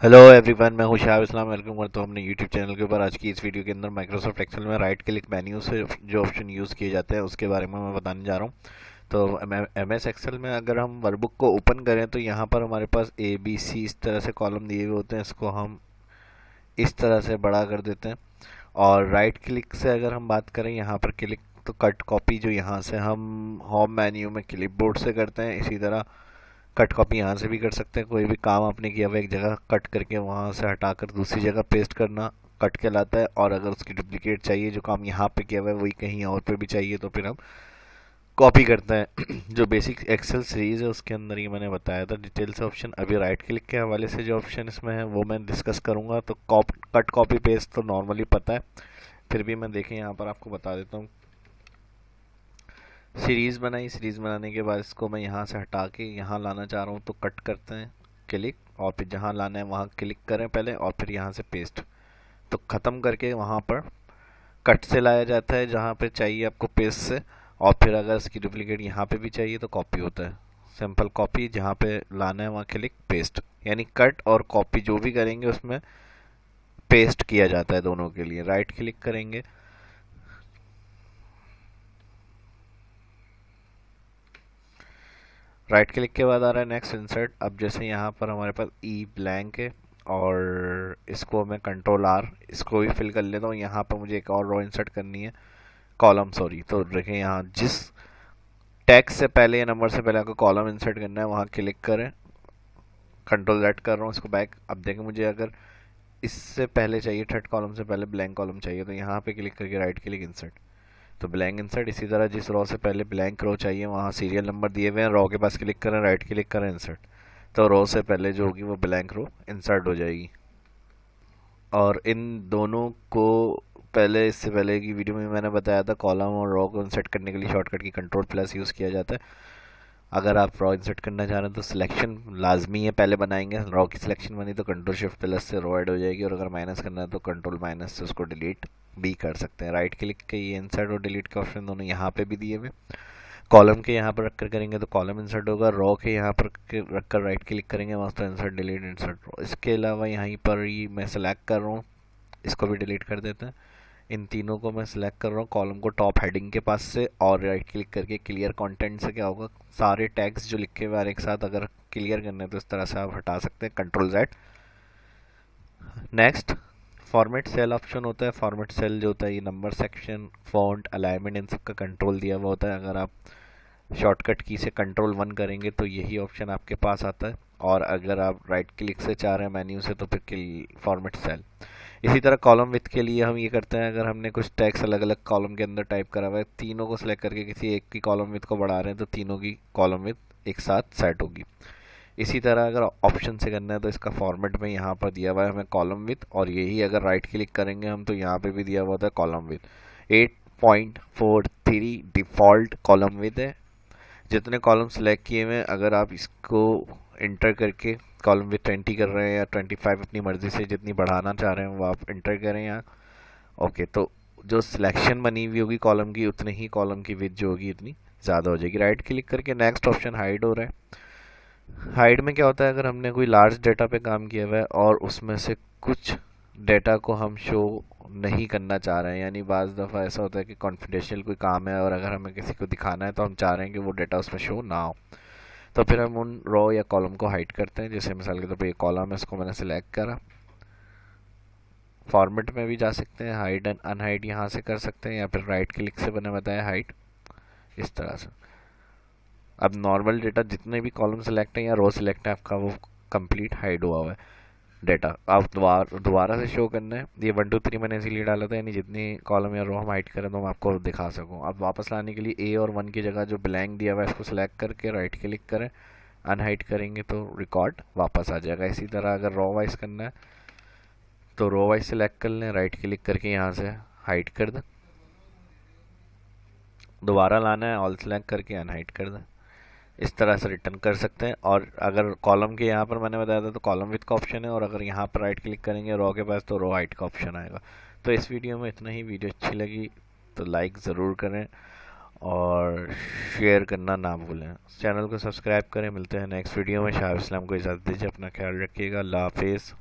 Hello everyone, मैं हूं शाह इस्लाम। Welcome करता हूं अपने यूट्यूब चैनल के ऊपर। आज की इस वीडियो के अंदर माइक्रोसॉफ्ट एक्सेल में राइट क्लिक मेन्यू से जो ऑप्शन यूज़ किए जाते हैं उसके बारे में मैं बताने जा रहा हूं। तो एम एस एक्सेल में अगर हम वर्कबुक को ओपन करें तो यहाँ पर हमारे पास ए बी सी इस तरह से कॉलम दिए हुए होते हैं। इसको हम इस तरह से बड़ा कर देते हैं। और राइट क्लिक से अगर हम बात करें यहाँ पर क्लिक, तो कट कॉपी जो यहाँ से हम होम मेन्यू में क्लिपबोर्ड से करते हैं, इसी तरह कट कॉपी यहाँ से भी कर सकते हैं। कोई भी काम आपने किया हुआ एक जगह कट करके वहाँ से हटाकर दूसरी जगह पेस्ट करना कट कहलाता है। और अगर उसकी डुप्लीकेट चाहिए, जो काम यहाँ पे किया हुआ है वही कहीं और पे भी चाहिए, तो फिर हम कॉपी करते हैं। जो बेसिक एक्सेल सीरीज है उसके अंदर ये मैंने बताया था डिटेल्स ऑप्शन। अभी राइट क्लिक के हवाले से जो ऑप्शन इसमें है वो मैं डिस्कस करूँगा। तो कट कॉपी पेस्ट तो नॉर्मली पता है, फिर भी मैं देखें यहाँ पर आपको बता देता हूँ। सीरीज़ बनाई, सीरीज़ बनाने के बाद इसको मैं यहाँ से हटा के यहाँ लाना चाह रहा हूँ, तो कट करते हैं क्लिक, और फिर जहाँ लाना है वहाँ क्लिक करें पहले, और फिर यहाँ से पेस्ट। तो ख़त्म करके वहाँ पर कट से लाया जाता है जहाँ पे चाहिए आपको पेस्ट से। और फिर अगर इसकी डुप्लीकेट यहाँ पे भी चाहिए तो कॉपी होता है। सिंपल कॉपी, जहाँ पे लाना है वहाँ क्लिक पेस्ट, यानी कट और कॉपी जो भी करेंगे उसमें पेस्ट किया जाता है दोनों के लिए। राइट क्लिक करेंगे, राइट क्लिक के बाद आ रहा है नेक्स्ट इंसर्ट। अब जैसे यहाँ पर हमारे पास ई ब्लैंक है और इसको मैं कंट्रोल आर इसको भी फिल कर लेता हूँ। यहाँ पर मुझे एक और रो इंसर्ट करनी है, कॉलम सॉरी। तो देखें यहाँ जिस टैक्स से पहले या नंबर से पहले आपको कॉलम इंसर्ट करना है वहाँ क्लिक करें, कंट्रोल जेड कर रहा हूँ इसको बैक। अब देखें मुझे अगर इससे पहले चाहिए, थर्ड कॉलम से पहले ब्लैंक कॉलम चाहिए, तो यहाँ पे क्लिक करके राइट क्लिक इंसर्ट, तो ब्लैंक इंसर्ट। इसी तरह जिस रो से पहले ब्लैंक रो चाहिए वहाँ सीरियल नंबर दिए हुए हैं, रो के पास क्लिक करें, राइट क्लिक करें इंसर्ट, तो रो से पहले जो होगी वो ब्लैंक रो इंसर्ट हो जाएगी। और इन दोनों को पहले, इससे पहले की वीडियो में मैंने बताया था कॉलम और रो को इंसर्ट करने के लिए शॉर्टकट की कंट्रोल प्लस यूज़ किया जाता है। अगर आप रो इंसर्ट करना चाह रहे हैं तो सिलेक्शन लाजमी है, पहले बनाएंगे। रो की सिलेक्शन बनी तो कंट्रोल शिफ्ट प्लस से रो ऐड हो जाएगी, और अगर माइनस करना है तो कंट्रोल माइनस से उसको डिलीट भी कर सकते हैं। राइट क्लिक के ये इंसर्ट और डिलीट के ऑप्शन दोनों यहाँ पे भी दिए हुए। कॉलम के यहाँ पर रखकर करेंगे तो कॉलम इंसर्ट होगा, रो के यहाँ पर रखकर राइट क्लिक करेंगे वहाँ तो इंसर्ट डिलीट इंसर्ट रो। इसके अलावा यहाँ पर ही मैं सेलेक्ट कर रहा हूँ, इसको भी डिलीट कर देते हैं। इन तीनों को मैं सिलेक्ट कर रहा हूँ कॉलम को टॉप हेडिंग के पास से, और राइट क्लिक करके क्लियर कंटेंट से क्या होगा, सारे टैग्स जो लिखे हुए हैं एक साथ अगर क्लियर करने हैं तो इस तरह से आप हटा सकते हैं, control Z. Next format cell option होता है। फॉर्मेट सेल जो होता है ये नंबर सेक्शन फॉन्ट अलाइनमेंट इन सब का कंट्रोल दिया हुआ होता है। अगर आप शॉर्टकट की से कंट्रोल 1 करेंगे तो यही ऑप्शन आपके पास आता है, और अगर आप राइट क्लिक से चाह रहे हैं मेन्यू से तो फिर फॉर्मेट सेल। इसी तरह कॉलम विथ के लिए हम ये करते हैं, अगर हमने कुछ टेक्स्ट अलग अलग कॉलम के अंदर टाइप करा हुआ है, तीनों को सिलेक्ट करके किसी एक की कॉलम विथ को बढ़ा रहे हैं तो तीनों की कॉलम विथ एक साथ सेट होगी। इसी तरह अगर ऑप्शन से करना है तो इसका फॉर्मेट में यहाँ पर दिया हुआ है हमें कॉलम विथ, और यही अगर राइट क्लिक करेंगे हम तो यहाँ पे भी दिया हुआ था column with. 8.43 default column with है। जितने कॉलम सेलेक्ट किए हुए हैं अगर आप इसको इंटर करके कॉलम विथ 20 कर रहे हैं या 25 अपनी मर्जी से जितनी बढ़ाना चाह रहे हैं वो आप इंटर करें यहाँ। ओके, तो जो सिलेक्शन बनी हुई होगी कॉलम की उतने ही कॉलम की विथ जो होगी इतनी ज़्यादा हो जाएगी। राइट क्लिक करके नेक्स्ट ऑप्शन हाइड हो रहा है। हाइड में क्या होता है, अगर हमने कोई लार्ज डेटा पे काम किया हुआ है और उसमें से कुछ डेटा को हम शो नहीं करना चाह रहे हैं, यानी बाज़ दफ़ा ऐसा होता है कि कॉन्फिडेंशियल कोई काम है और अगर हमें किसी को दिखाना है तो हम चाह रहे हैं कि वो डेटा उसमें शो ना हो, तो फिर हम उन रो या कॉलम को हाइड करते हैं। जैसे मिसाल के तौर पर ये कॉलम है, इसको मैंने सेलेक्ट करा, फॉर्मेट में भी जा सकते हैं, हाइड एंड अनहाइड यहाँ से कर सकते हैं, या फिर राइट क्लिक से मैंने बताया हाइड, इस तरह से। अब नॉर्मल डेटा जितने भी कॉलम सेलेक्ट है या रो सेलेक्ट है आपका वो कंप्लीट हाइड हुआ है डेटा। आप दोबारा से शो करना है, ये 1 2 3 मैंने इसीलिए डाला था, यानी जितनी कॉलम या रो हम हाइड करें तो मैं आपको दिखा सकूँ। अब वापस लाने के लिए ए और 1 की जगह जो ब्लैंक दिया हुआ है इसको सिलेक्ट करके राइट क्लिक करें, अनहाइड करेंगे तो रिकॉर्ड वापस आ जाएगा। इसी तरह अगर रो वाइज करना है तो रो वाइज सेलेक्ट कर लें, राइट क्लिक करके यहाँ से हाइड कर दें, दोबारा लाना है ऑल सेलेक्ट करके अनहाइड कर दें, इस तरह से रिटर्न कर सकते हैं। और अगर कॉलम के यहाँ पर मैंने बताया था तो कॉलम विथ का ऑप्शन है, और अगर यहाँ पर राइट क्लिक करेंगे रो के पास तो रो हाइट का ऑप्शन आएगा। तो इस वीडियो में इतना ही। वीडियो अच्छी लगी तो लाइक ज़रूर करें और शेयर करना ना भूलें, चैनल को सब्सक्राइब करें। मिलते हैं नेक्स्ट वीडियो में। शाह इस्लाम को इजाज़त दीजिए, अपना ख्याल रखिएगा, अल्लाह हाफिज़।